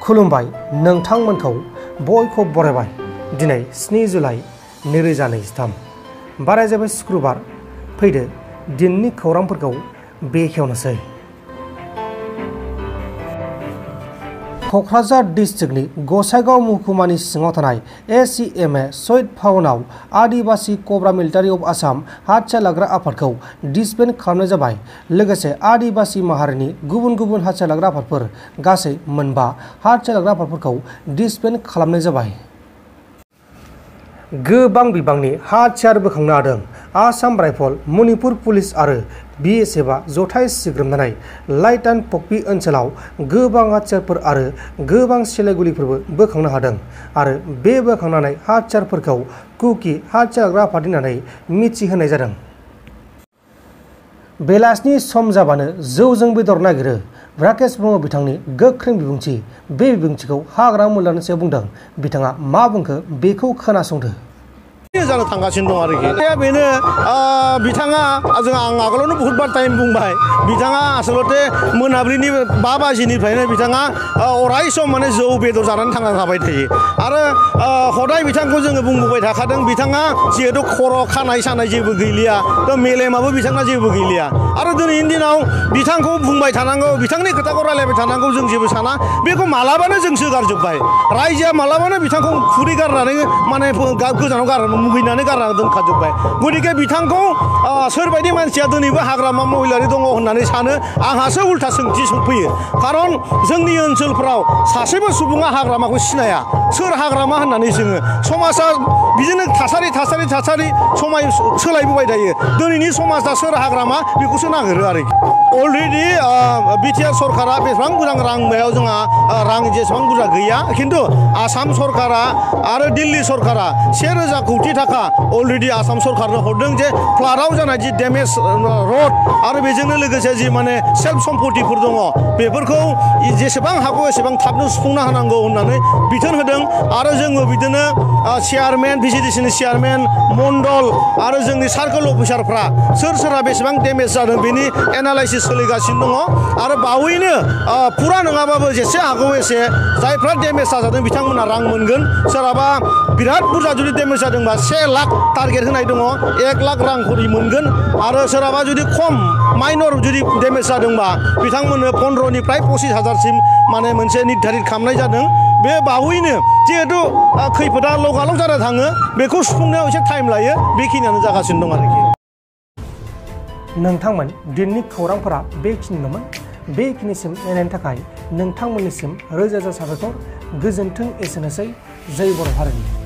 खुलुमबाय नोंथांमोनखौ बयखौ बरायबाय। दिनै 7 जुलाइ 2023 बाराय जाबाय शुक्रबार। फैदो दिननि खौरांफोरखौ बेखेवनोसै। क'क्राझार डिस्ट्रिक्टनि गसाइगाव महकुमानि सिङाव थानाय ACMA सहिद भवनाव आदिबासी कब्रा मिलिटारि अफ आसाम हाथियार लाग्रा आफादखौ डिसबेन्ड खालामनाय जाबाय। लोगोसे आदिबासी माहारिनि गुबुन गुबुन हाथियार लाग्रा आफादफोर गासै 5 हाथियार लाग्रा आफादफोरखौ डिसबेन्ड खालामनाय जाबाय। गोबां बिबांनि हाथियार बोखांनो हादों। आसाम राइफल, मणिपुर पुलिस आरो BSFआ जथाय सिग्रोमनानै लाइटान पक्पी ओनसोलाव गोबां हाथियारफोर आरो गोबां सेलायगुलिफोरबो बोखांनो हादों आरो बे बोखांनानै हाथियारफोरखौ कुकी हाथियार लाग्रा आफाद होननानै मिथिहोनाय जादों। बेलासिनि सम जाबानो जौजों बेदर नागिरो राकेश ब्रह्म बिथांनि गोख्रों बिबुंथि। बे बिबुंथिखौ हाग्रा मुलानि सायाव बुंदों। बिथाङा मा बुंखो बेखौ खोनासंदो। जानो थांगासिनो दं आरोखि बेनो बिथाङा आं आगोलावनो बहुत बार टाइम बुंबाय। बिथाङा आसलते मोनाबिलिनि 5 बाजिनिफ्रायनो बिथाङा अराय सम माने जौ बेदर जानानै थांनानै थाबाय थायो आरो हदाय बिथांखौ जोङो बुंबोबाय थाखादों। बिथाङा जिहेतु खर' खानाय सानाय जेबो गैलिया, मेलेमाबो बिथांना जेबो गैलिया आरो दिनैनि दिनाव बिथांखौ बुंबाय थानांगौ, बिथांनि खोथाखौ रायलायबाय थानांगौ जों जेबो साना। बेखौ मालाबानो जों सोगारजोब्बाय। रायजोआ मालाबानो बिथांखौ खुरि गारनानै माने गोजानाव मुगैनानै गारना दोनखाजोब्बाय। गतिके बिथांखौ सोरबायदि मानसिया दिनैबो हाग्रामा महिलारि दङ होननानै सानो, आंहासो उल्था सोंथि फैयो। खारन जोंनि ओनसोलफ्राव सासेबो सुबुङा हाग्रामाखौ सिनाया। सोर हाग्रामा होननानै जोङो समाजा बिदिनो थासारि समाय सोलायबोबाय थायो। दिनैनि समाजा सोर हाग्रामा बेखौसो नागिरो आरोखि। अलरेडि बिटिआर सरकारा बेसेबां मोजां रां होनायाव जोंहा रां जेसेबां बुरजा गैया, खिन्थु आसाम सरकारा आरो दिल्ली सरकारा 1000 कोटी थाखा अलरेडि आसाम सरकारनो हरदों जे फ्लाडआव जानाय जि डेमेज रड आरो बेजोंनो लोगोसे जि माने सेल्फ सम्पतिफोर दङ बेफोरखौ जेसेबां हागौ एसेबां थाबनो सुफुंना होनांगौ होननानै बिथोन होदों। आरो जोङो बिदिनो चेयारमेन, VCDCनि चेयारमेन, मण्डल आरो जोंनि सार्कोल अफिसारफ्रा सोरहा बेसेबां डेमेज जादों बेनि एनालाइसिस सोलिगासिनो दङ आरो बावैनो फुरा नङाबाबो जेसे हागौ एसे जायफ्रा डेमेज जादों बिथांमोना रां मोनगोन। सोरहाबा बिराद बुरजा जुदि डेमेज जादोंबा 1 लाख टारगेट होनाय दङ, 1 लाख रां खरि मोनगोन। आरो सोरहाबा जुदि खम माइनर जुदि डेमेज जादोंबा बिथांमोननो 15निफ्राय 25,000सिम माने मोनसे निर्धारित खालामनाय जादों। बे बावैनो जिहेतु खैफोदा लगालग जाना थाङो बेखौ सुफुंनायाव एसे टाइम लायो। बेखिनियानो जागासिनो दं आरोखि। नोंथांमोन दिननि खौरांफोरा बेखिनिल'मोन। बेखिनिसिम नायनायनि थाखाय नोंथांमोननिसिम रोजा रोजा साबायखर। गोजोन्थों। एसेनोसै। जय बर' हारिनि।